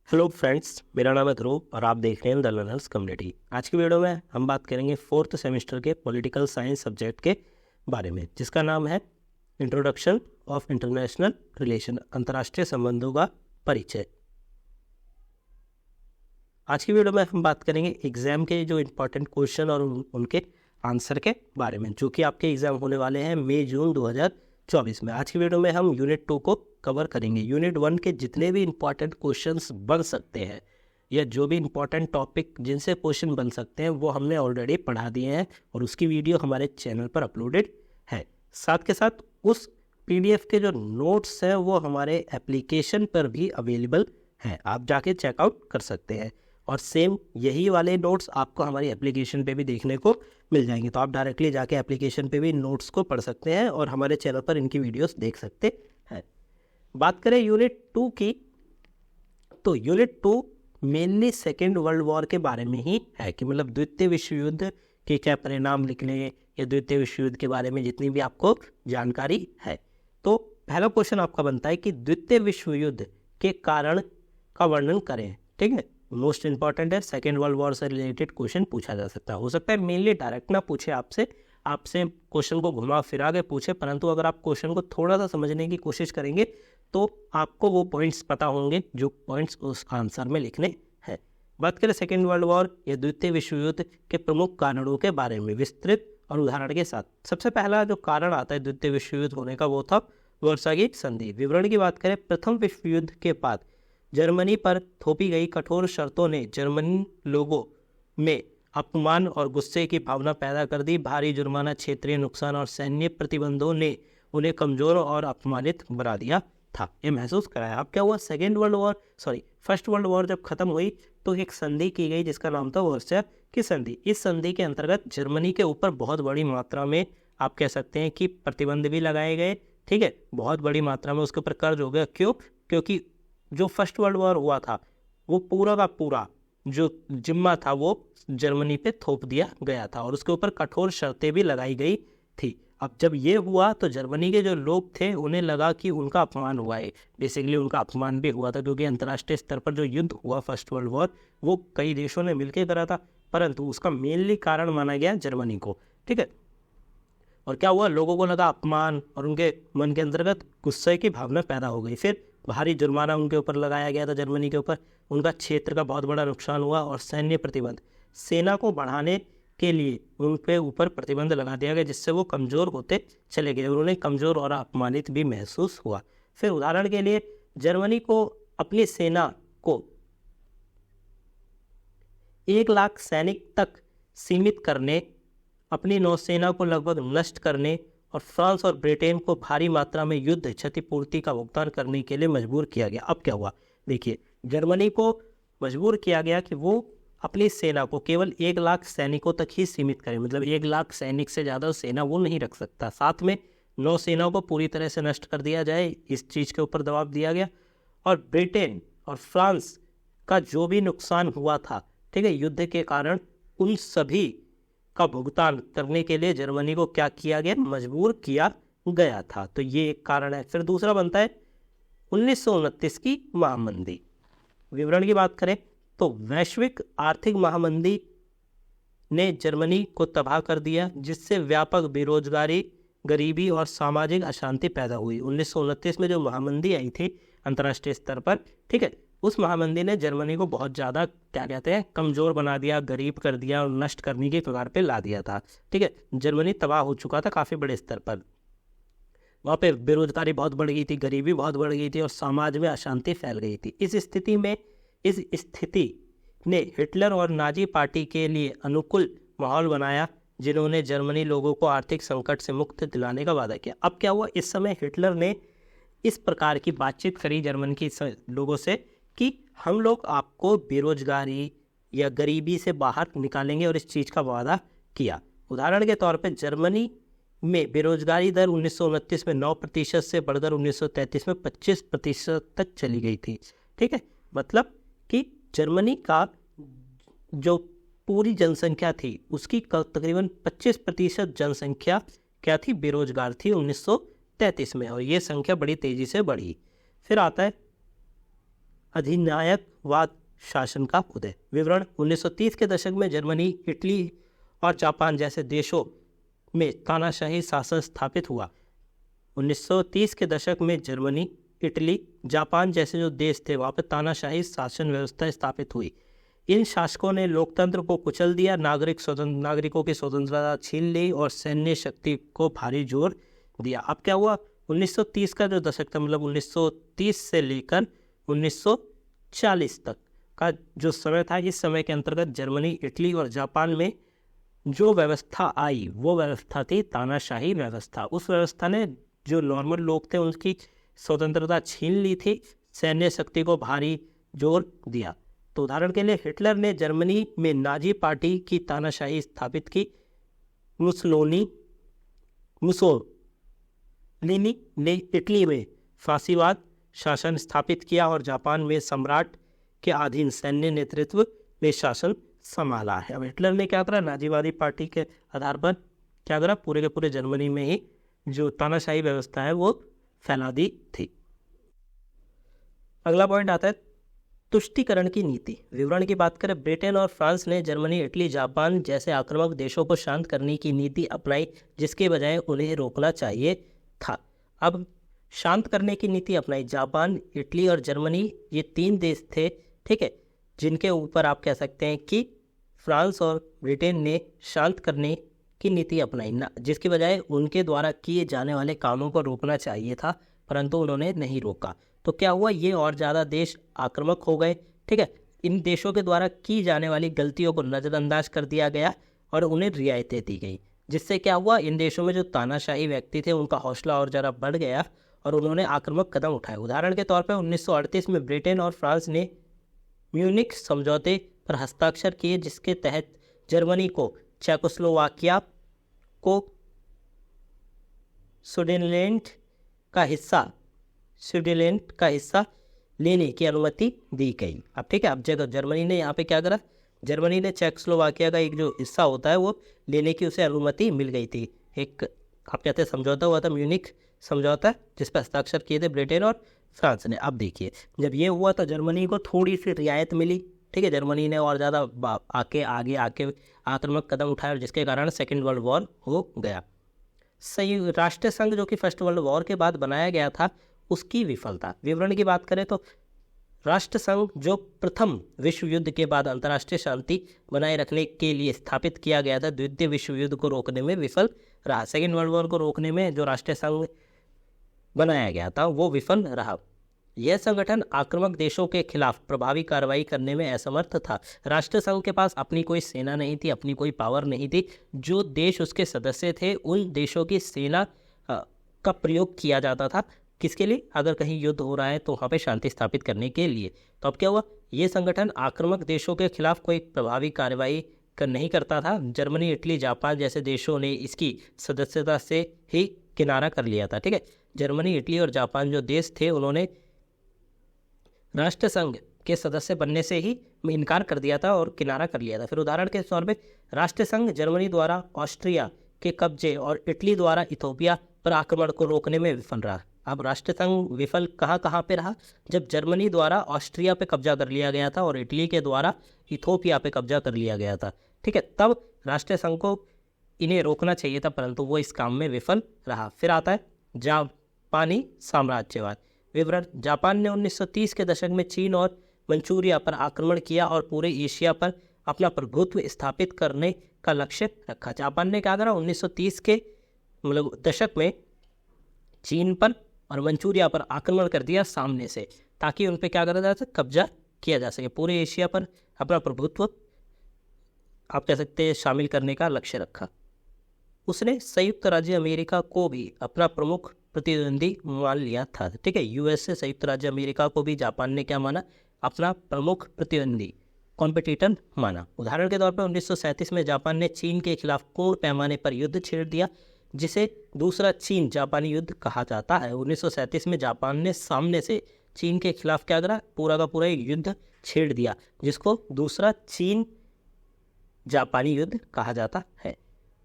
Hello friends, मेरा नाम है ध्रुव और आप देख रहे हैं द लर्नर्स कम्युनिटी। आज की वीडियो में हम बात करेंगे फोर्थ सेमेस्टर के पॉलिटिकल साइंस सब्जेक्ट के बारे में, जिसका नाम है इंट्रोडक्शन ऑफ इंटरनेशनल रिलेशन, अंतर्राष्ट्रीय संबंधों का परिचय। आज की वीडियो में हम बात करेंगे एग्जाम के जो इम्पोर्टेंट क्वेश्चन और उनके आंसर के बारे में, जो कि आपके एग्जाम होने वाले हैं मई जून 2024 में। आज की वीडियो में हम यूनिट 2 को कवर करेंगे। यूनिट 1 के जितने भी इम्पॉर्टेंट क्वेश्चंस बन सकते हैं या जो भी इम्पॉर्टेंट टॉपिक जिनसे क्वेश्चन बन सकते हैं वो हमने ऑलरेडी पढ़ा दिए हैं और उसकी वीडियो हमारे चैनल पर अपलोडेड है। साथ के साथ उस पीडीएफ के जो नोट्स हैं वो हमारे एप्लीकेशन पर भी अवेलेबल हैं, आप जाके चेकआउट कर सकते हैं। और सेम यही वाले नोट्स आपको हमारी एप्लीकेशन पे भी देखने को मिल जाएंगे, तो आप डायरेक्टली जाके एप्लीकेशन पे भी नोट्स को पढ़ सकते हैं और हमारे चैनल पर इनकी वीडियोस देख सकते हैं। बात करें यूनिट 2 की, तो unit 2 mainly second world war के बारे में ही है कि मतलब द्वितीय विश्व युद्ध के क्या परिणाम निकले या द्वितीय विश्व युद्ध के बारे में जितनी भी आपको जानकारी है। तो पहला क्वेश्चन आपका बनता है कि द्वितीय विश्व युद्ध के कारण का वर्णन करें। ठीक है, मोस्ट इंपॉर्टेंट है, सेकेंड वर्ल्ड वॉर से रिलेटेड क्वेश्चन पूछा जा सकता है। हो सकता है मेनली डायरेक्ट ना पूछे आपसे क्वेश्चन को घुमा फिरा के पूछे, परंतु अगर आप क्वेश्चन को थोड़ा सा समझने की कोशिश करेंगे तो आपको वो पॉइंट्स पता होंगे जो पॉइंट्स उस आंसर में लिखने हैं। बात करें सेकेंड वर्ल्ड वॉर या द्वितीय विश्व युद्ध के प्रमुख कारणों के बारे में विस्तृत और उदाहरण के साथ। सबसे पहला जो कारण आता है द्वितीय विश्व युद्ध होने का वो था वर्साई संधि। विवरण की बात करें, प्रथम विश्व युद्ध के बाद जर्मनी पर थोपी गई कठोर शर्तों ने जर्मनी लोगों में अपमान और गुस्से की भावना पैदा कर दी। भारी जुर्माना, क्षेत्रीय नुकसान और सैन्य प्रतिबंधों ने उन्हें कमजोर और अपमानित बना दिया था, ये महसूस कराया। अब क्या हुआ, फर्स्ट वर्ल्ड वॉर जब खत्म हुई तो एक संधि की गई जिसका नाम था वर्साई की संधि। इस संधि के अंतर्गत जर्मनी के ऊपर बहुत बड़ी मात्रा में आप कह सकते हैं कि प्रतिबंध भी लगाए गए। ठीक है, बहुत बड़ी मात्रा में उसके ऊपर कर्ज हो गया। क्यों? क्योंकि जो फर्स्ट वर्ल्ड वॉर हुआ था वो पूरा का पूरा जो जिम्मा था वो जर्मनी पे थोप दिया गया था और उसके ऊपर कठोर शर्तें भी लगाई गई थी। अब जब ये हुआ तो जर्मनी के जो लोग थे उन्हें लगा कि उनका अपमान हुआ है। बेसिकली उनका अपमान भी हुआ था, क्योंकि अंतर्राष्ट्रीय स्तर पर जो युद्ध हुआ फर्स्ट वर्ल्ड वॉर वो कई देशों ने मिलकर करा था, परंतु उसका मेनली कारण माना गया जर्मनी को। ठीक है, और क्या हुआ, लोगों को लगा अपमान और उनके मन के अंतर्गत गुस्से की भावना पैदा हो गई। फिर भारी जुर्माना उनके ऊपर लगाया गया था जर्मनी के ऊपर, उनका क्षेत्र का बहुत बड़ा नुकसान हुआ और सैन्य प्रतिबंध, सेना को बढ़ाने के लिए उनके ऊपर प्रतिबंध लगा दिया गया, जिससे वो कमज़ोर होते चले गए। उन्होंने कमज़ोर और अपमानित भी महसूस हुआ। फिर उदाहरण के लिए जर्मनी को अपनी सेना को 1 लाख सैनिक तक सीमित करने, अपनी नौसेना को लगभग नष्ट करने और फ्रांस और ब्रिटेन को भारी मात्रा में युद्ध क्षतिपूर्ति का भुगतान करने के लिए मजबूर किया गया। अब क्या हुआ, देखिए, जर्मनी को मजबूर किया गया कि वो अपनी सेना को केवल 1 लाख सैनिकों तक ही सीमित करे, मतलब 1 लाख सैनिक से ज़्यादा सेना वो नहीं रख सकता। साथ में नौसेना को पूरी तरह से नष्ट कर दिया जाए, इस चीज़ के ऊपर दबाव दिया गया। और ब्रिटेन और फ्रांस का जो भी नुकसान हुआ था, ठीक है, युद्ध के कारण, उन सभी का भुगतान करने के लिए जर्मनी को क्या किया गया, मजबूर किया गया था। तो ये एक कारण है। फिर दूसरा बनता है 1929 की महामंदी। विवरण की बात करें तो वैश्विक आर्थिक महामंदी ने जर्मनी को तबाह कर दिया, जिससे व्यापक बेरोजगारी, गरीबी और सामाजिक अशांति पैदा हुई। 1929 में जो महामंदी आई थी अंतर्राष्ट्रीय स्तर पर, ठीक है, उस महामंदी ने जर्मनी को बहुत ज़्यादा क्या कहते हैं, कमज़ोर बना दिया, गरीब कर दिया और नष्ट करने के कगार पे ला दिया था। ठीक है, जर्मनी तबाह हो चुका था काफ़ी बड़े स्तर पर। वहाँ पे बेरोजगारी बहुत बढ़ गई थी, गरीबी बहुत बढ़ गई थी और समाज में अशांति फैल गई थी। इस स्थिति ने हिटलर और नाजी पार्टी के लिए अनुकूल माहौल बनाया, जिन्होंने जर्मनी लोगों को आर्थिक संकट से मुक्त दिलाने का वादा किया। अब क्या हुआ, इस समय हिटलर ने इस प्रकार की बातचीत करी जर्मन के लोगों से कि हम लोग आपको बेरोजगारी या गरीबी से बाहर निकालेंगे, और इस चीज़ का वादा किया। उदाहरण के तौर पे जर्मनी में बेरोजगारी दर 1929 में 9% से बढ़कर 1933 में 25% तक चली गई थी। ठीक है, मतलब कि जर्मनी का जो पूरी जनसंख्या थी उसकी तकरीबन 25% जनसंख्या क्या थी, बेरोजगार थी 1933 में, और ये संख्या बड़ी तेज़ी से बढ़ी। फिर आता है अधिनायकवाद शासन का उदय। विवरण: 1930 के दशक में जर्मनी, इटली और जापान जैसे देशों में तानाशाही शासन स्थापित हुआ। 1930 के दशक में जर्मनी, इटली, जापान जैसे जो देश थे वहाँ पर तानाशाही शासन व्यवस्था स्थापित हुई। इन शासकों ने लोकतंत्र को कुचल दिया, नागरिकों की स्वतंत्रता छीन ली और सैन्य शक्ति को भारी जोर दिया। अब क्या हुआ, 1930 का जो दशक था, मतलब 1930 से लेकर 1940 तक का जो समय था, इस समय के अंतर्गत जर्मनी, इटली और जापान में जो व्यवस्था आई वो व्यवस्था थी तानाशाही व्यवस्था। उस व्यवस्था ने जो नॉर्मल लोग थे उनकी स्वतंत्रता छीन ली थी, सैन्य शक्ति को भारी जोर दिया। तो उदाहरण के लिए हिटलर ने जर्मनी में नाजी पार्टी की तानाशाही स्थापित की, मुसोलिनी ने इटली में फांसीवाद शासन स्थापित किया और जापान में सम्राट के अधीन सैन्य नेतृत्व में शासन संभाला है। अब हिटलर ने क्या करा, नाजीवादी पार्टी के आधार पर क्या करा, पूरे के पूरे जर्मनी में ही जो तानाशाही व्यवस्था है वो फैला दी थी। अगला पॉइंट आता है तुष्टीकरण की नीति। विवरण की बात करें, ब्रिटेन और फ्रांस ने जर्मनी, इटली, जापान जैसे आक्रामक देशों को शांत करने की नीति अपनाई, जिसके बजाय उन्हें रोकना चाहिए था। अब शांत करने की नीति अपनाई। जापान, इटली और जर्मनी ये 3 देश थे, ठीक है, जिनके ऊपर आप कह सकते हैं कि फ्रांस और ब्रिटेन ने शांत करने की नीति अपनाई ना, जिसके बजाय उनके द्वारा किए जाने वाले कामों को रोकना चाहिए था, परंतु उन्होंने नहीं रोका। तो क्या हुआ, ये और ज़्यादा देश आक्रामक हो गए, ठीक है। इन देशों के द्वारा की जाने वाली गलतियों को नज़रअंदाज कर दिया गया और उन्हें रियायतें दी गई, जिससे क्या हुआ, इन देशों में जो तानाशाही व्यक्ति थे उनका हौसला और ज़रा बढ़ गया और उन्होंने आक्रामक कदम उठाए। उदाहरण के तौर पर 1938 में ब्रिटेन और फ्रांस ने म्यूनिख समझौते पर हस्ताक्षर किए, जिसके तहत जर्मनी को चेकोस्लोवाकिया को स्वीट्जरलैंड का हिस्सा लेने की अनुमति दी गई। अब ठीक है, अब जगह जर्मनी ने यहाँ पे क्या करा, जर्मनी ने चेकोस्लोवाकिया का एक जो हिस्सा होता है वो लेने की उसे अनुमति मिल गई थी। एक आप कहते हैं समझौता हुआ था, म्यूनिख समझौता, जिस पर हस्ताक्षर किए थे ब्रिटेन और फ्रांस ने। अब देखिए, जब ये हुआ तो जर्मनी को थोड़ी सी रियायत मिली, ठीक है, जर्मनी ने और ज़्यादा आगे आक्रामक कदम उठाए और जिसके कारण सेकेंड वर्ल्ड वॉर हो गया। संयुक्त राष्ट्र संघ जो कि फर्स्ट वर्ल्ड वॉर के बाद बनाया गया था, उसकी विफलता। विवरण की बात करें तो राष्ट्र संघ जो प्रथम विश्व युद्ध के बाद अंतर्राष्ट्रीय शांति बनाए रखने के लिए स्थापित किया गया था, द्वितीय विश्व युद्ध को रोकने में विफल रहा। सेकेंड वर्ल्ड वॉर को रोकने में जो राष्ट्रीय संघ बनाया गया था वो विफल रहा। यह संगठन आक्रामक देशों के खिलाफ प्रभावी कार्रवाई करने में असमर्थ था। राष्ट्र संघ के पास अपनी कोई सेना नहीं थी, अपनी कोई पावर नहीं थी। जो देश उसके सदस्य थे उन देशों की सेना का प्रयोग किया जाता था, किसके लिए, अगर कहीं युद्ध हो रहा है तो वहाँ पे शांति स्थापित करने के लिए। तो अब क्या हुआ, ये संगठन आक्रामक देशों के खिलाफ कोई प्रभावी कार्रवाई नहीं करता था। जर्मनी, इटली, जापान जैसे देशों ने इसकी सदस्यता से ही किनारा कर लिया था, ठीक है। जर्मनी, इटली और जापान जो देश थे उन्होंने राष्ट्र संघ के सदस्य बनने से ही इनकार कर दिया था और किनारा कर लिया था। फिर उदाहरण के तौर पे राष्ट्र संघ जर्मनी द्वारा ऑस्ट्रिया के कब्जे और इटली द्वारा इथोपिया पर आक्रमण को रोकने में विफल रहा। अब राष्ट्र संघ विफल कहाँ पे रहा, जब जर्मनी द्वारा ऑस्ट्रिया पे कब्जा कर लिया गया था और इटली के द्वारा इथोपिया पे कब्जा कर लिया गया था, ठीक है। तब राष्ट्र संघ को इन्हें रोकना चाहिए था, परंतु वो इस काम में विफल रहा। फिर आता है जापानी साम्राज्यवाद। विवरण, जापान ने 1930 के दशक में चीन और मंचूरिया पर आक्रमण किया और पूरे एशिया पर अपना प्रभुत्व स्थापित करने का लक्ष्य रखा। जापान ने क्या करा, 1930 के दशक में चीन पर और मंचूरिया पर आक्रमण कर दिया सामने से, ताकि उन पर क्या करा जा सके, कब्जा किया जा सके। पूरे एशिया पर अपना प्रभुत्व आप कह सकते हैं शामिल करने का लक्ष्य रखा। उसने संयुक्त राज्य अमेरिका को भी अपना प्रमुख प्रतिद्वंदी मान लिया था, ठीक है। यूएस से संयुक्त राज्य अमेरिका को भी जापान ने क्या माना, अपना प्रमुख प्रतिद्वंदी, कॉम्पिटिटर माना। उदाहरण के तौर पर 1937 में जापान ने चीन के खिलाफ पूर्ण पैमाने पर युद्ध छेड़ दिया, जिसे दूसरा चीन जापानी युद्ध कहा जाता है। 1937 में जापान ने सामने से चीन के खिलाफ क्या करा, पूरा का पूरा एक युद्ध छेड़ दिया, जिसको दूसरा चीन जापानी युद्ध कहा जाता है।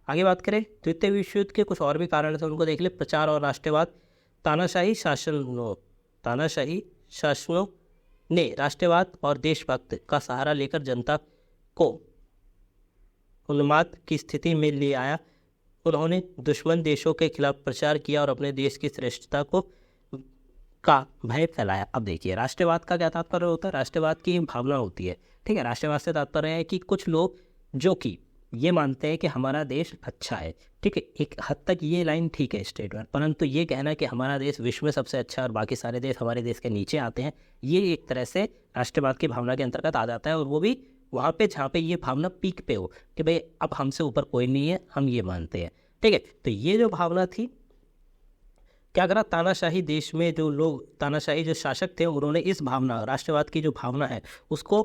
आगे बात करें द्वितीय विश्व युद्ध के कुछ और भी कारण थे, उनको देख ले। प्रचार और राष्ट्रवाद। तानाशाही शासनों ने राष्ट्रवाद और देशभक्त का सहारा लेकर जनता को उन्माद की स्थिति में ले आया। उन्होंने दुश्मन देशों के खिलाफ प्रचार किया और अपने देश की श्रेष्ठता का भय फैलाया। अब देखिए, राष्ट्रवाद का क्या तात्पर्य होता है? राष्ट्रवाद की भावना होती है, ठीक है। राष्ट्रवाद से तात्पर्य है कि कुछ लोग जो कि ये मानते हैं कि हमारा देश अच्छा है, ठीक है। एक हद तक ये लाइन ठीक है स्टेटमेंट, परंतु ये कहना कि हमारा देश विश्व में सबसे अच्छा है और बाकी सारे देश हमारे देश के नीचे आते हैं, ये एक तरह से राष्ट्रवाद की भावना के अंतर्गत आ जाता है। और वो भी वहाँ पे जहाँ पे ये भावना पीक पे हो कि भाई अब हमसे ऊपर कोई नहीं है, हम ये मानते हैं, ठीक है। तो ये जो भावना थी, क्या करा, तानाशाही देश में जो लोग, तानाशाही जो शासक थे, उन्होंने इस भावना, राष्ट्रवाद की जो भावना है उसको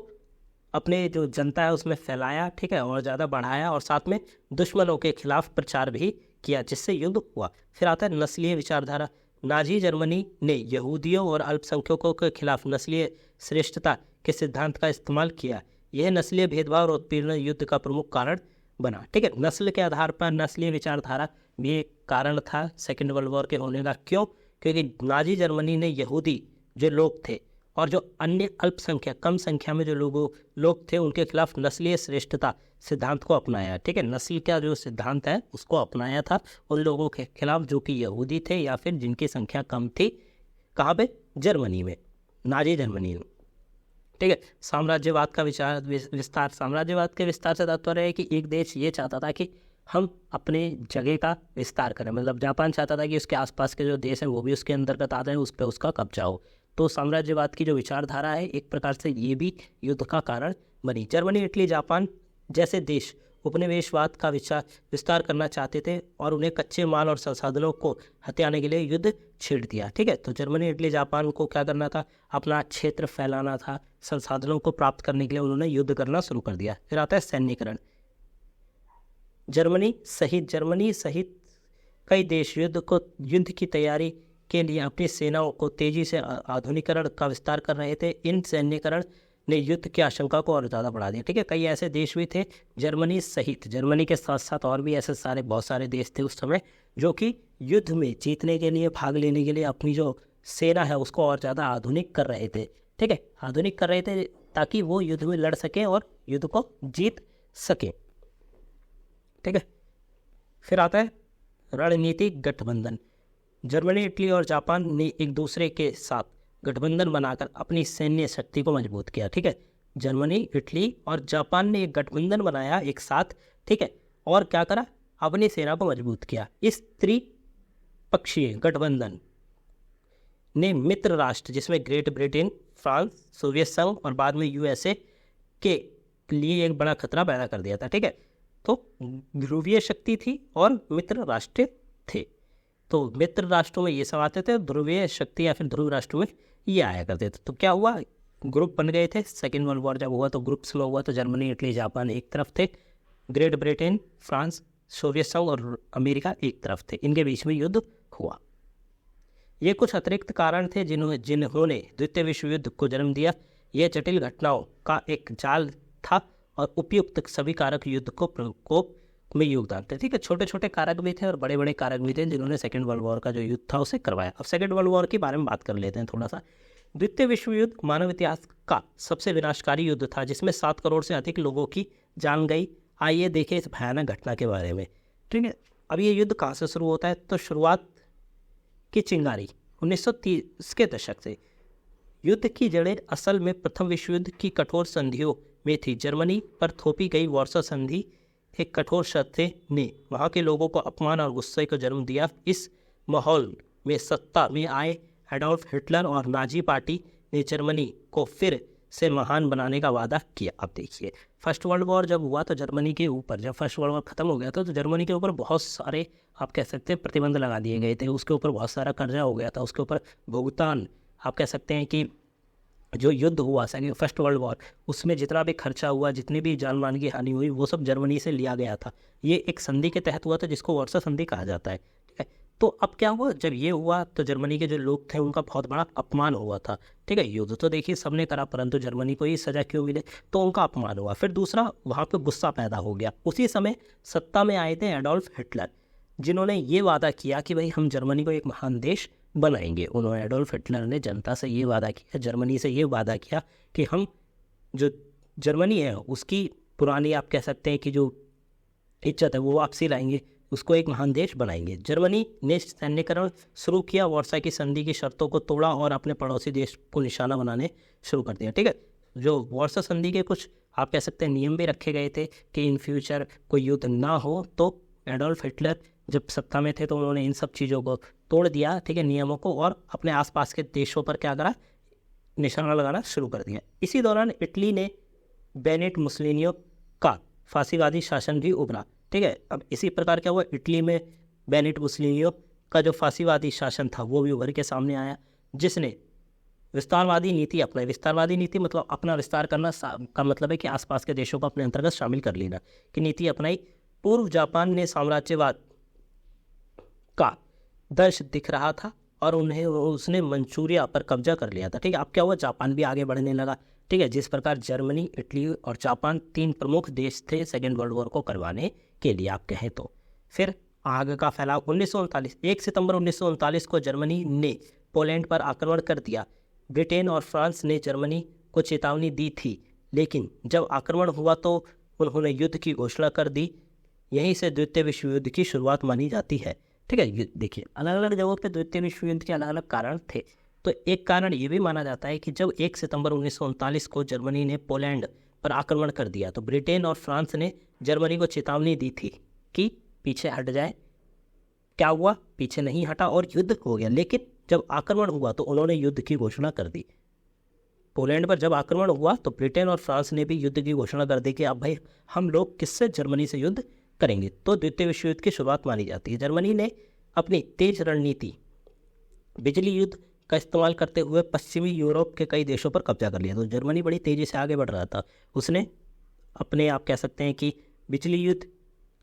अपने जो जनता है उसमें फैलाया, ठीक है, और ज़्यादा बढ़ाया, और साथ में दुश्मनों के खिलाफ प्रचार भी किया, जिससे युद्ध हुआ। फिर आता है नस्लीय विचारधारा। नाजी जर्मनी ने यहूदियों और अल्पसंख्यकों के खिलाफ नस्लीय श्रेष्ठता के सिद्धांत का इस्तेमाल किया। यह नस्लीय भेदभाव और उत्पीड़न युद्ध का प्रमुख कारण बना, ठीक है। नस्ल के आधार पर नस्लीय विचारधारा भी एक कारण था सेकेंड वर्ल्ड वॉर के होने का। क्यों? क्योंकि नाजी जर्मनी ने यहूदी जो लोग थे और जो अन्य अल्पसंख्यक, कम संख्या में जो लोग थे, उनके खिलाफ नस्लीय श्रेष्ठता सिद्धांत को अपनाया, ठीक है। नस्ल का जो सिद्धांत है उसको अपनाया था उन लोगों के खिलाफ जो कि यहूदी थे या फिर जिनकी संख्या कम थी। कहाँ पे? जर्मनी में, नाजी जर्मनी में, ठीक है। साम्राज्यवाद का विस्तार। साम्राज्यवाद के विस्तार से तात्पर्य है कि एक देश ये चाहता था कि हम अपने जगह का विस्तार करें, मतलब जापान चाहता था कि उसके आसपास के जो देश हैं वो भी उसके अंतर्गत आ जाए, उस पर उसका कब्जा हो। तो साम्राज्यवाद की जो विचारधारा है एक प्रकार से ये भी युद्ध का कारण बनी। जर्मनी, इटली, जापान जैसे देश उपनिवेशवाद का विस्तार करना चाहते थे और उन्हें कच्चे माल और संसाधनों को हथियाने के लिए युद्ध छेड़ दिया, ठीक है। तो जर्मनी, इटली, जापान को क्या करना था? अपना क्षेत्र फैलाना था, संसाधनों को प्राप्त करने के लिए उन्होंने युद्ध करना शुरू कर दिया। फिर आता है सैन्यकरण। जर्मनी सहित कई देश युद्ध की तैयारी के लिए अपनी सेनाओं को तेजी से आधुनिकीकरण का विस्तार कर रहे थे। इन सैन्यकरण ने युद्ध की आशंका को और ज़्यादा बढ़ा दिया, ठीक है। कई ऐसे देश भी थे जर्मनी सहित, जर्मनी के साथ साथ और भी ऐसे सारे बहुत सारे देश थे उस समय जो कि युद्ध में जीतने के लिए, भाग लेने के लिए अपनी जो सेना है उसको और ज़्यादा आधुनिक कर रहे थे, ठीक है। आधुनिक कर रहे थे ताकि वो युद्ध में लड़ सकें और युद्ध को जीत सकें, ठीक है। फिर आता है रणनीतिक गठबंधन। जर्मनी, इटली और जापान ने एक दूसरे के साथ गठबंधन बनाकर अपनी सैन्य शक्ति को मजबूत किया, ठीक है। जर्मनी, इटली और जापान ने एक गठबंधन बनाया एक साथ, ठीक है, और क्या करा? अपनी सेना को मजबूत किया। इस त्रिपक्षीय गठबंधन ने मित्र राष्ट्र जिसमें ग्रेट ब्रिटेन, फ्रांस, सोवियत संघ और बाद में यूएसए के लिए एक बड़ा खतरा पैदा कर दिया था, ठीक है। तो ध्रुवीय शक्ति थी और मित्र राष्ट्र थे। तो मित्र राष्ट्रों में ये सब आते थे, ध्रुवीय शक्ति या फिर ध्रुव राष्ट्रों में ये आया करते थे। तो क्या हुआ? ग्रुप बन गए थे। सेकेंड वर्ल्ड वॉर जब हुआ तो ग्रुप्स में हुआ, तो जर्मनी, इटली, जापान एक तरफ थे, ग्रेट ब्रिटेन, फ्रांस, सोवियत संघ और अमेरिका एक तरफ थे। इनके बीच में युद्ध हुआ। ये कुछ अतिरिक्त कारण थे जिन्होंने द्वितीय विश्व युद्ध को जन्म दिया। यह जटिल घटनाओं का एक जाल था और उपयुक्त सभी कारक युद्ध को प्रकोप में योगदान थे, ठीक है। छोटे छोटे कारक भी थे और बड़े बड़े कारक भी थे जिन्होंने सेकेंड वर्ल्ड वॉर का जो युद्ध था उसे करवाया। अब सेकेंड वर्ल्ड वॉर के बारे में बात कर लेते हैं थोड़ा सा। द्वितीय विश्व युद्ध मानव इतिहास का सबसे विनाशकारी युद्ध था जिसमें 7 करोड़ से अधिक लोगों की जान गई। आइए देखें इस भयानक घटना के बारे में, ठीक है। अब ये युद्ध कहाँ से शुरू होता है? तो शुरुआत की चिंगारी 1930 के दशक से। युद्ध की जड़ें असल में प्रथम विश्व युद्ध की कठोर संधियों में थी। जर्मनी पर थोपी गई वार्सा संधि एक कठोर शर्तें ने वहाँ के लोगों को अपमान और गुस्से को जन्म दिया। इस माहौल में सत्ता में आए एडोल्फ हिटलर और नाजी पार्टी ने जर्मनी को फिर से महान बनाने का वादा किया। अब देखिए, फर्स्ट वर्ल्ड वॉर जब हुआ तो जर्मनी के ऊपर, जब फर्स्ट वर्ल्ड वॉर खत्म हो गया था तो जर्मनी के ऊपर बहुत सारे, आप कह सकते हैं, प्रतिबंध लगा दिए गए थे। उसके ऊपर बहुत सारा कर्जा हो गया था, उसके ऊपर भुगतान, आप कह सकते हैं कि जो युद्ध हुआ फर्स्ट वर्ल्ड वॉर, उसमें जितना भी खर्चा हुआ, जितनी भी जान मान की हानि हुई, वो सब जर्मनी से लिया गया था। ये एक संधि के तहत हुआ था जिसको वार्सा संधि कहा जाता है, ठीक है। तो अब क्या हुआ? जब ये हुआ तो जर्मनी के जो लोग थे उनका बहुत बड़ा अपमान हुआ था, ठीक है। युद्ध तो देखिए सबने करा, परंतु जर्मनी को ही सजा क्यों मिले? तो उनका अपमान हुआ। फिर दूसरा, वहाँ पे गुस्सा पैदा हो गया। उसी समय सत्ता में आए थे एडोल्फ हिटलर, जिन्होंने ये वादा किया कि भाई हम जर्मनी को एक महान देश बनाएंगे। उन्होंने एडोल्फ हिटलर ने जनता से ये वादा किया, जर्मनी से ये वादा किया कि हम जो जर्मनी है उसकी पुरानी आप कह सकते हैं कि जो इज्जत है वो वापसी लाएंगे, उसको एक महान देश बनाएंगे। जर्मनी ने सैन्यकरण शुरू किया, वर्साई की संधि की शर्तों को तोड़ा और अपने पड़ोसी देश को निशाना बनाने शुरू कर दिया। ठीक है, जो वर्सा संधि के कुछ आप कह सकते हैं नियम भी रखे गए थे कि इन फ्यूचर कोई युद्ध ना हो, तो एडोल्फ हिटलर जब सत्ता में थे तो उन्होंने इन सब चीज़ों को तोड़ दिया, ठीक है, नियमों को, और अपने आसपास के देशों पर क्या करा, निशाना लगाना शुरू कर दिया। इसी दौरान इटली ने बेनिट मुसोलिनी का फांसीवादी शासन भी उभरा। ठीक है, अब इसी प्रकार क्या हुआ, इटली में बेनिट मुसोलिनी का जो फांसीवादी शासन था वो भी उभर के सामने आया, जिसने विस्तारवादी नीति अपनाई। विस्तारवादी नीति मतलब अपना विस्तार करना का मतलब है कि आसपास के देशों को अपने अंतर्गत शामिल कर लेना की नीति अपनाई। पूर्व जापान ने साम्राज्यवाद का दर्श दिख रहा था और उसने मंचूरिया पर कब्जा कर लिया था। ठीक है, अब क्या हुआ, जापान भी आगे बढ़ने लगा। ठीक है, जिस प्रकार जर्मनी, इटली और जापान 3 प्रमुख देश थे सेकेंड वर्ल्ड वॉर को करवाने के लिए आप कहें तो। फिर आगे का फैलाव 1939, 1 सितंबर 1939 को जर्मनी ने पोलैंड पर आक्रमण कर दिया। ब्रिटेन और फ्रांस ने जर्मनी को चेतावनी दी थी, लेकिन जब आक्रमण हुआ तो उन्होंने युद्ध की घोषणा कर दी। यहीं से द्वितीय विश्व युद्ध की शुरुआत मानी जाती है। ठीक है, देखिए अलग अलग जगहों पे द्वितीय विश्व युद्ध के अलग अलग कारण थे। तो एक कारण ये भी माना जाता है कि जब 1 सितंबर 1939 को जर्मनी ने पोलैंड पर आक्रमण कर दिया तो ब्रिटेन और फ्रांस ने जर्मनी को चेतावनी दी थी कि पीछे हट जाए। क्या हुआ, पीछे नहीं हटा और युद्ध हो गया। लेकिन जब आक्रमण हुआ तो उन्होंने युद्ध की घोषणा कर दी। पोलैंड पर जब आक्रमण हुआ तो ब्रिटेन और फ्रांस ने भी युद्ध की घोषणा कर दी कि अब भाई हम लोग किससे, जर्मनी से युद्ध करेंगे। तो द्वितीय विश्व युद्ध की शुरुआत मानी जाती है। जर्मनी ने अपनी तेज रणनीति, बिजली युद्ध का इस्तेमाल करते हुए पश्चिमी यूरोप के कई देशों पर कब्जा कर लिया। तो जर्मनी बड़ी तेज़ी से आगे बढ़ रहा था। उसने अपने आप कह सकते हैं कि बिजली युद्ध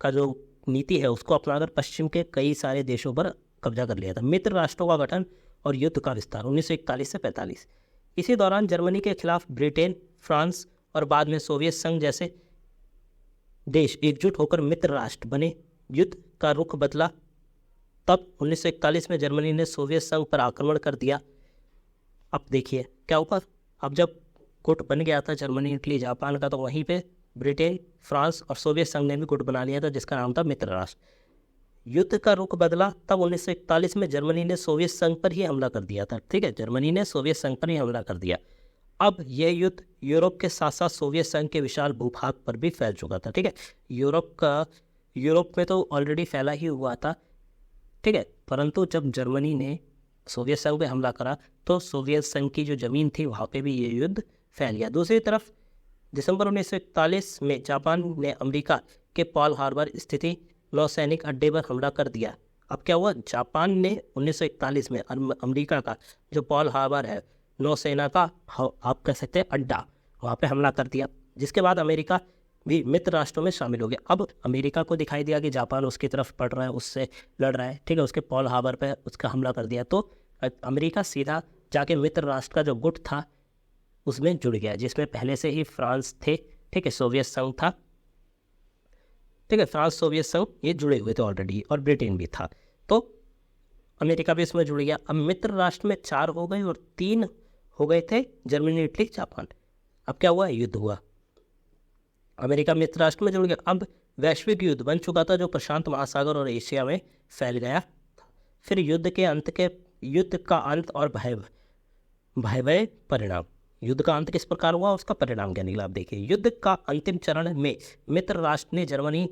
का जो नीति है उसको अपनाकर पश्चिम के कई सारे देशों पर कब्जा कर लिया था। मित्र राष्ट्रों का गठन और युद्ध का विस्तार 1941 से 45। इसी दौरान जर्मनी के खिलाफ ब्रिटेन, फ्रांस और बाद में सोवियत संघ जैसे देश एकजुट होकर मित्र राष्ट्र बने। युद्ध का रुख बदला तब 1941 में जर्मनी ने सोवियत संघ पर आक्रमण कर दिया। अब देखिए क्या हुआ, अब जब गुट बन गया था जर्मनी, इटली, जापान का, तो वहीं पे ब्रिटेन, फ्रांस और सोवियत संघ ने भी गुट बना लिया था जिसका नाम था मित्र राष्ट्र। युद्ध का रुख बदला तब 1941 में जर्मनी ने सोवियत संघ पर ही हमला कर दिया था। ठीक है, जर्मनी ने सोवियत संघ पर ही हमला कर दिया। अब यह युद्ध यूरोप के साथ साथ सोवियत संघ के विशाल भूभाग पर भी फैल चुका था। ठीक है, यूरोप में तो ऑलरेडी फैला ही हुआ था। ठीक है, परंतु जब जर्मनी ने सोवियत संघ पे हमला करा तो सोवियत संघ की जो ज़मीन थी वहाँ पे भी ये युद्ध फैल गया। दूसरी तरफ दिसंबर 1941 में जापान ने अमेरिका के पर्ल हार्बर स्थित नौसैनिक अड्डे पर हमला कर दिया। अब क्या हुआ, जापान ने 1941 में अमेरिका का जो पर्ल हार्बर है, नौसेना का आप कह सकते हैं अड्डा, वहाँ पे हमला कर दिया, जिसके बाद अमेरिका भी मित्र राष्ट्रों में शामिल हो गया। अब अमेरिका को दिखाई दिया कि जापान उसकी तरफ पड़ रहा है, उससे लड़ रहा है। ठीक है, उसके पर्ल हार्बर पे उसका हमला कर दिया तो अमेरिका सीधा जाके मित्र राष्ट्र का जो गुट था उसमें जुड़ गया, जिसमें पहले से ही फ्रांस थे। ठीक है, सोवियत संघ था। ठीक है, फ्रांस, सोवियत संघ ये जुड़े हुए थे ऑलरेडी, और ब्रिटेन भी था, तो अमेरिका भी इसमें जुड़ गया। अब मित्र राष्ट्र में 4 हो गए और 3 हो गए थे जर्मनी, इटली, जापान। अब क्या हुआ, युद्ध हुआ, अमेरिका मित्र राष्ट्र में जुड़ गया। अब वैश्विक युद्ध बन चुका था जो प्रशांत महासागर और एशिया में फैल गया। फिर युद्ध का अंत और भयावह परिणाम। युद्ध का अंत किस प्रकार हुआ, उसका परिणाम क्या निकला, आप देखिए। युद्ध का अंतिम चरण में मित्र राष्ट्र ने जर्मनी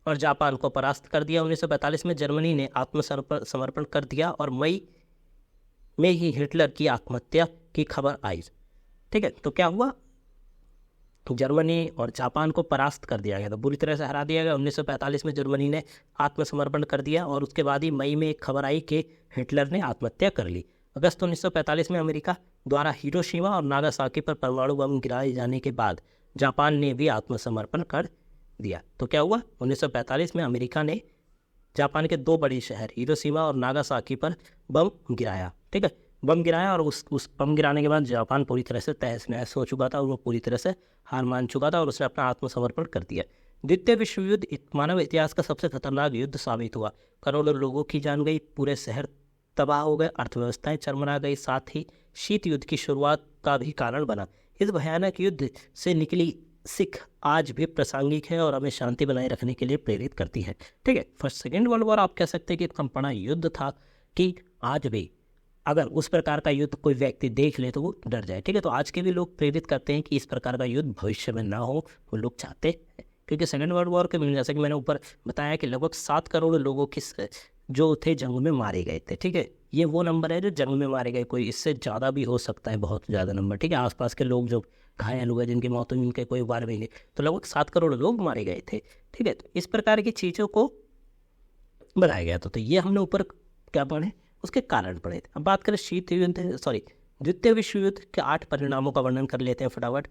और जापान को परास्त कर दिया। 1945 में जर्मनी ने आत्मसमर्पण कर दिया और मई में ही हिटलर की आत्महत्या की खबर आई। ठीक है, तो क्या हुआ, जर्मनी और जापान को परास्त कर दिया गया था, बुरी तरह से हरा दिया गया। 1945 में जर्मनी ने आत्मसमर्पण कर दिया और उसके बाद ही मई में एक खबर आई कि हिटलर ने आत्महत्या कर ली। अगस्त 1945 में अमेरिका द्वारा हिरोशिमा और नागासाकी पर परमाणु बम गिराए जाने के बाद जापान ने भी आत्मसमर्पण कर दिया। तो क्या हुआ, 1945 में अमेरिका ने जापान के 2 बड़े शहर हिरोशिमा और नागासाकी पर बम गिराया। ठीक है, बम गिराया और उस बम गिराने के बाद जापान पूरी तरह से तहस नहस हो चुका था और वो पूरी तरह से हार मान चुका था और उसने अपना आत्मसमर्पण कर दिया। द्वितीय विश्व युद्ध मानव इतिहास का सबसे खतरनाक युद्ध साबित हुआ। करोड़ों लोगों की जान गई, पूरे शहर तबाह हो गए, अर्थव्यवस्थाएं चरमरा गई, साथ ही शीत युद्ध की शुरुआत का भी कारण बना। इस भयानक युद्ध से निकली सीख आज भी प्रासंगिक है और हमें शांति बनाए रखने के लिए प्रेरित करती है। ठीक है, फर्स्ट सेकेंड वर्ल्ड वॉर आप कह सकते हैं कि इतना बड़ा युद्ध था कि आज भी अगर उस प्रकार का युद्ध कोई व्यक्ति देख ले तो वो डर जाए। ठीक है, तो आज के भी लोग प्रेरित करते हैं कि इस प्रकार का युद्ध भविष्य में ना हो, वो लोग चाहते हैं। क्योंकि सेकेंड वर्ल्ड वॉर के में जैसे कि मैंने ऊपर बताया कि लगभग 7 करोड़ लोगों की जो थे जंग में मारे गए थे। ठीक है, ये वो नंबर है जो जंग में मारे गए, कोई इससे ज़्यादा भी हो सकता है, बहुत ज़्यादा नंबर। ठीक है, आसपास के लोग जो घायल हुए, जिनकी मौत हुई, उनके कोई बार भी नहीं, तो लगभग 7 करोड़ लोग मारे गए थे। ठीक है, तो इस प्रकार की चीज़ों को बनाया गया था। तो ये हमने ऊपर क्या पढ़े, उसके कारण पढ़े थे। अब बात करें द्वितीय विश्व युद्ध के 8 परिणामों का वर्णन कर लेते हैं फटाफट।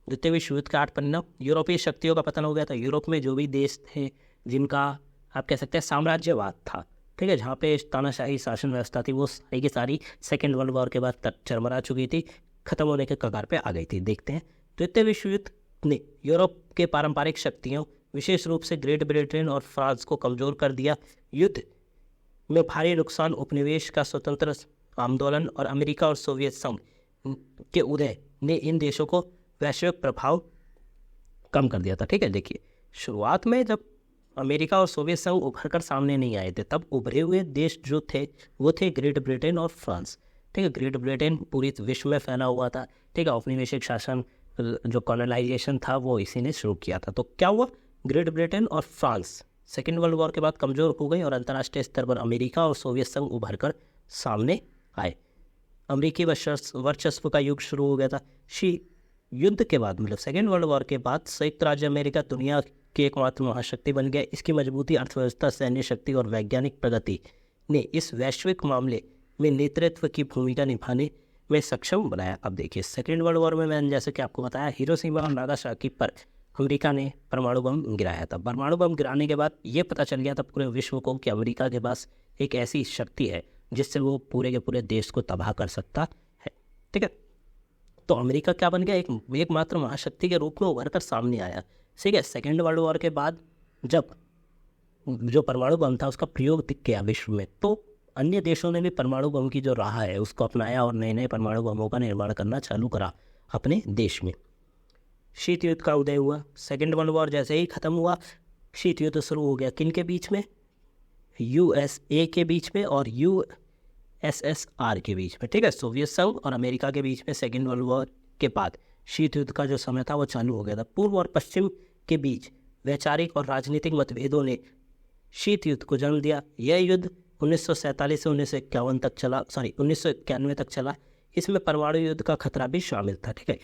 द्वितीय विश्व युद्ध के 8 परिणाम। यूरोपीय शक्तियों का पतन हो गया था। यूरोप में जो भी देश थे जिनका आप कह सकते हैं साम्राज्यवाद था, ठीक है, जहाँ पे तानाशाही शासन व्यवस्था थी, वो सारी की सारी सेकेंड वर्ल्ड वॉर के बाद चरमरा चुकी थी, खत्म होने के कगार पे आ गई थी। देखते हैं, द्वितीय विश्व युद्ध ने यूरोप के पारंपरिक शक्तियों, विशेष रूप से ग्रेट ब्रिटेन और फ्रांस को कमजोर कर दिया। युद्ध में भारी नुकसान, उपनिवेश का स्वतंत्र आंदोलन और अमेरिका और सोवियत संघ के उदय ने इन देशों को वैश्विक प्रभाव कम कर दिया था। ठीक है, देखिए शुरुआत में जब अमेरिका और सोवियत संघ उभर कर सामने नहीं आए थे, तब उभरे हुए देश जो थे वो थे ग्रेट ब्रिटेन और फ्रांस। ठीक है, ग्रेट ब्रिटेन पूरी विश्व में फैला हुआ था। ठीक है, औपनिवेशिक शासन जो कॉलोनाइजेशन था वो इसी ने शुरू किया था। तो क्या हुआ, ग्रेट ब्रिटेन और फ्रांस सेकेंड वर्ल्ड वॉर के बाद कमज़ोर हो गई और अंतर्राष्ट्रीय स्तर पर अमेरिका और सोवियत संघ उभर कर सामने आए। अमेरिकी वर्चस्व का युग शुरू हो गया था। युद्ध के बाद मतलब सेकेंड वर्ल्ड वॉर के बाद संयुक्त राज्य अमेरिका दुनिया की एकमात्र महाशक्ति बन गया। इसकी मजबूती, अर्थव्यवस्था, सैन्य शक्ति और वैज्ञानिक प्रगति ने इस वैश्विक मामले में नेतृत्व की भूमिका निभाने में सक्षम बनाया। अब देखिए सेकेंड वर्ल्ड वॉर में मैंने जैसे कि आपको बताया, हिरोशिमा और नागासाकी पर अमेरिका ने परमाणु बम गिराया था। परमाणु बम गिराने के बाद ये पता चल गया था पूरे विश्व को कि अमेरिका के पास एक ऐसी शक्ति है जिससे वो पूरे के पूरे देश को तबाह कर सकता है। ठीक है, तो अमेरिका क्या बन गया, एकमात्र महाशक्ति के रूप में उभर कर सामने आया। ठीक है, सेकेंड वर्ल्ड वॉर के बाद जब जो परमाणु बम था उसका प्रयोग दिख गया विश्व में, तो अन्य देशों ने भी परमाणु बम की जो राह है उसको अपनाया और नए नए परमाणु बमों का निर्माण करना चालू करा अपने देश में। शीत युद्ध का उदय हुआ। सेकेंड वर्ल्ड वॉर जैसे ही खत्म हुआ, शीत युद्ध शुरू हो गया। किन के बीच में, यूएसए के बीच में और यूएसएसआर के बीच में। ठीक है, सोवियत संघ और अमेरिका के बीच में सेकेंड वर्ल्ड वॉर के बाद शीत युद्ध का जो समय था वो चालू हो गया था। पूर्व और पश्चिम के बीच वैचारिक और राजनीतिक मतभेदों ने शीत युद्ध को जन्म दिया। यह युद्ध 1947 से 1991 तक चला। इसमें परमाणु युद्ध का खतरा भी शामिल था। ठीक है,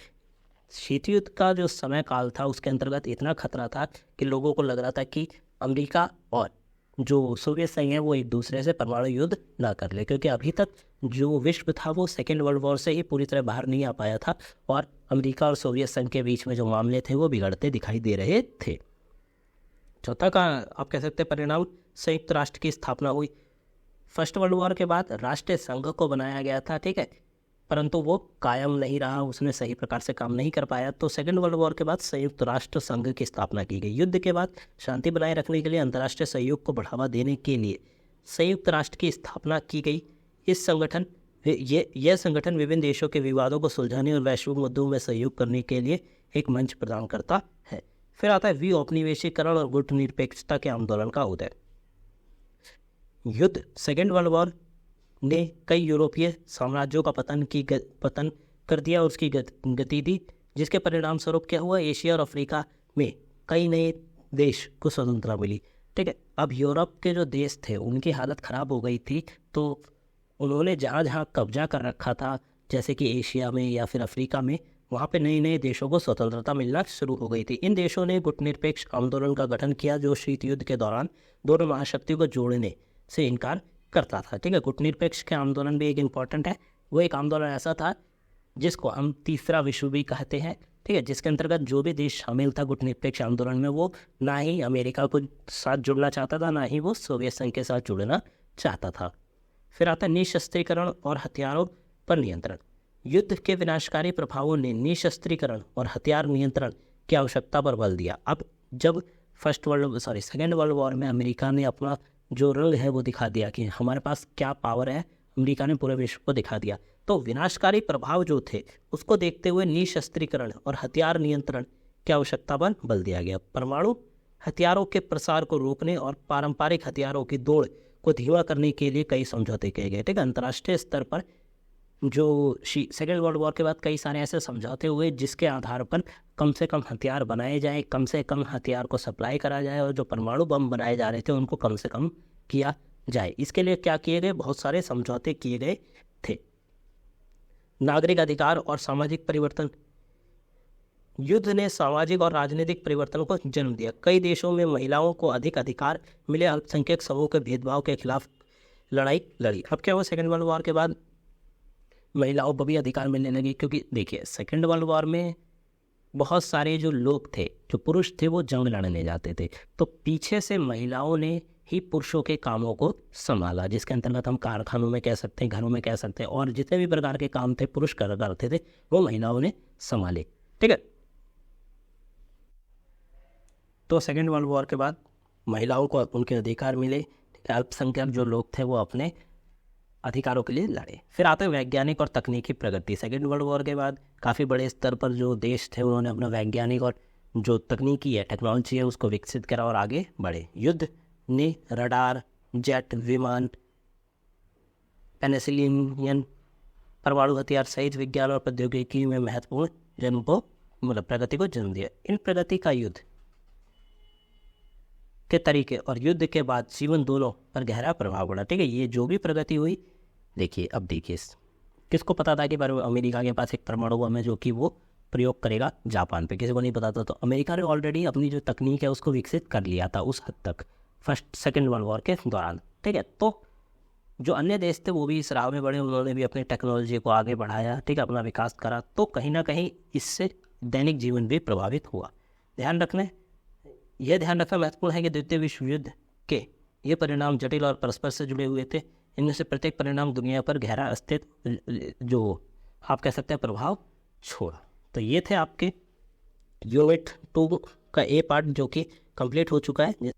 शीत युद्ध का जो समय काल था उसके अंतर्गत इतना खतरा था कि लोगों को लग रहा था कि अमेरिका और जो सोवियत संघ है वो एक दूसरे से परमाणु युद्ध ना कर ले, क्योंकि अभी तक जो विश्व था वो सेकेंड वर्ल्ड वॉर से ही पूरी तरह बाहर नहीं आ पाया था और अमेरिका और सोवियत संघ के बीच में जो मामले थे वो बिगड़ते दिखाई दे रहे थे। चौथा का आप कह सकते हैं परिणाम, संयुक्त राष्ट्र की स्थापना हुई। फर्स्ट वर्ल्ड वॉर के बाद राष्ट्रीय संघ को बनाया गया था। ठीक है, परंतु वो कायम नहीं रहा, उसने सही प्रकार से काम नहीं कर पाया। तो सेकेंड वर्ल्ड वॉर के बाद संयुक्त राष्ट्र संघ की स्थापना की गई। युद्ध के बाद शांति बनाए रखने के लिए अंतर्राष्ट्रीय सहयोग को बढ़ावा देने के लिए संयुक्त राष्ट्र की स्थापना की गई। यह संगठन विभिन्न देशों के विवादों को सुलझाने और वैश्विक मुद्दों में सहयोग करने के लिए एक मंच प्रदान करता है। फिर आता है विऔपनिवेशीकरण और गुटनिरपेक्षता के आंदोलन का उदय। युद्ध सेकेंड वर्ल्ड वॉर ने कई यूरोपीय साम्राज्यों का पतन कर दिया और उसकी गति दी, जिसके परिणाम स्वरूप क्या हुआ, एशिया और अफ्रीका में कई नए देश को स्वतंत्रता मिली। ठीक है, अब यूरोप के जो देश थे उनकी हालत ख़राब हो गई थी, तो उन्होंने जहाँ जहाँ कब्जा कर रखा था जैसे कि एशिया में या फिर अफ्रीका में, वहाँ पे नए नए देशों को स्वतंत्रता मिलना शुरू हो गई थी। इन देशों ने गुटनिरपेक्ष आंदोलन का गठन किया जो शीत युद्ध के दौरान दोनों महाशक्तियों को जोड़ने से इनकार करता था। ठीक है, गुटनिरपेक्ष के आंदोलन भी एक इम्पॉर्टेंट है। वो एक आंदोलन ऐसा था जिसको हम तीसरा विश्व भी कहते हैं। ठीक है, जिसके अंतर्गत जो भी देश शामिल था गुटनिरपेक्ष आंदोलन में, वो ना ही अमेरिका को साथ जुड़ना चाहता था, ना ही वो सोवियत संघ के साथ जुड़ना चाहता था। फिर आता है निशस्त्रीकरण और हथियारों पर नियंत्रण। युद्ध के विनाशकारी प्रभावों ने निशस्त्रीकरण और हथियार नियंत्रण की आवश्यकता पर बल दिया। अब जब सेकेंड वर्ल्ड वॉर में अमेरिका ने अपना जो रंग है वो दिखा दिया कि हमारे पास क्या पावर है अमेरिका ने पूरे विश्व को दिखा दिया। तो विनाशकारी प्रभाव जो थे उसको देखते हुए निशस्त्रीकरण और हथियार नियंत्रण की आवश्यकता पर बल दिया गया। परमाणु हथियारों के प्रसार को रोकने और पारंपरिक हथियारों की दौड़ को धीमा करने के लिए कई समझौते किए गए। ठीक है, अंतर्राष्ट्रीय स्तर पर जो सेकेंड वर्ल्ड वॉर के बाद कई सारे ऐसे समझौते हुए जिसके आधार पर कम से कम हथियार बनाए जाए, कम से कम हथियार को सप्लाई करा जाए और जो परमाणु बम बनाए जा रहे थे उनको कम से कम किया जाए। इसके लिए क्या किए गए, बहुत सारे समझौते किए गए थे। नागरिक अधिकार और सामाजिक परिवर्तन। युद्ध ने सामाजिक और राजनीतिक परिवर्तन को जन्म दिया। कई देशों में महिलाओं को अधिक अधिकार मिले, अल्पसंख्यक समूह के भेदभाव के खिलाफ लड़ाई लड़ी। अब क्या हुआ, सेकेंड वर्ल्ड वॉर के बाद महिलाओं को भी अधिकार मिलने लगे, क्योंकि देखिए सेकेंड वर्ल्ड वॉर में बहुत सारे जो लोग थे, जो पुरुष थे, वो जंग लड़ने जाते थे, तो पीछे से महिलाओं ने ही पुरुषों के कामों को संभाला, जिसके अंतर्गत हम कारखानों में कह सकते हैं, घरों में कह सकते हैं, और जितने भी प्रकार के काम थे पुरुष करते थे वो महिलाओं ने संभाले। ठीक है, तो सेकेंड वर्ल्ड वॉर के बाद महिलाओं को उनके अधिकार मिले, अल्पसंख्यक जो लोग थे वो अपने अधिकारों के लिए लड़े। फिर आते हैं वैज्ञानिक और तकनीकी प्रगति। सेकेंड वर्ल्ड वॉर के बाद काफ़ी बड़े स्तर पर जो देश थे उन्होंने अपना वैज्ञानिक और जो तकनीकी है, टेक्नोलॉजी है, उसको विकसित करा और आगे बढ़े। युद्ध ने रडार, जेट विमान, पेनिसिलिन, परमाणु हथियार सहित विज्ञान और प्रौद्योगिकी में महत्वपूर्ण प्रगति को जन्म दिया। इन प्रगति का युद्ध के तरीके और युद्ध के बाद जीवन दोनों पर गहरा प्रभाव पड़ा। ठीक है, ये जो भी प्रगति हुई, देखिए अब देखिए किसको पता था कि अमेरिका के पास एक परमाणु बम है जो कि वो प्रयोग करेगा जापान पे, किसी को नहीं पता था। तो अमेरिका ने ऑलरेडी अपनी जो तकनीक है उसको विकसित कर लिया था उस हद तक फर्स्ट सेकेंड वर्ल्ड वॉर के दौरान। ठीक है, तो जो अन्य देश थे वो भी इस राह में बढ़े, उन्होंने भी अपनी टेक्नोलॉजी को आगे बढ़ाया। ठीक है, अपना विकास करा, तो कहीं ना कहीं इससे दैनिक जीवन भी प्रभावित हुआ। ध्यान रखना महत्वपूर्ण है कि द्वितीय विश्व युद्ध के ये परिणाम जटिल और परस्पर से जुड़े हुए थे। इनमें से प्रत्येक परिणाम दुनिया पर गहरा अस्तित्व, जो आप कह सकते हैं, प्रभाव छोड़ा। तो ये थे आपके यूनिट 2 का ए पार्ट जो कि कंप्लीट हो चुका है।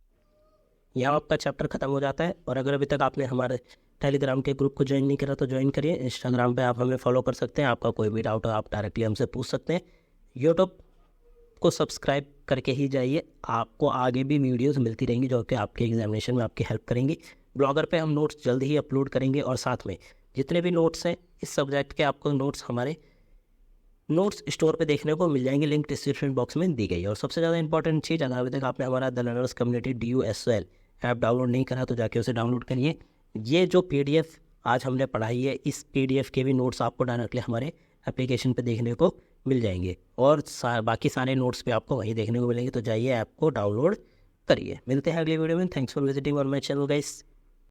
यहाँ आपका चैप्टर खत्म हो जाता है। और अगर अभी तक आपने हमारे टेलीग्राम के ग्रुप को ज्वाइन नहीं करा तो ज्वाइन करिए। इंस्टाग्राम पे आप हमें फॉलो कर सकते हैं। आपका कोई भी डाउट हो आप डायरेक्टली हमसे पूछ सकते हैं। यूट्यूब को सब्सक्राइब करके ही जाइए, आपको आगे भी वीडियोस मिलती रहेंगी जो कि आपके एग्जामिनेशन में आपकी हेल्प करेंगी। ब्लॉगर पे हम नोट्स जल्द ही अपलोड करेंगे और साथ में जितने भी नोट्स हैं इस सब्जेक्ट के आपको नोट्स हमारे नोट्स स्टोर पे देखने को मिल जाएंगे, लिंक डिस्क्रिप्शन बॉक्स में दी गई है। और सबसे ज़्यादा इंपॉर्टेंट चीज़, अगर अभी तक आपने हमारा the learners community DUSOL app download नहीं करा तो जाके उसे डाउनलोड करिए। ये जो PDF आज हमने पढ़ाई है, इस PDF के भी नोट्स आपको डायरेक्टली हमारे एप्लीकेशन पे देखने को मिल जाएंगे और बाकी सारे नोट्स पे आपको वहीं देखने को मिलेंगे। तो जाइए, ऐप को डाउनलोड करिए। मिलते हैं अगले वीडियो में। Thanks for visiting on my channel guys.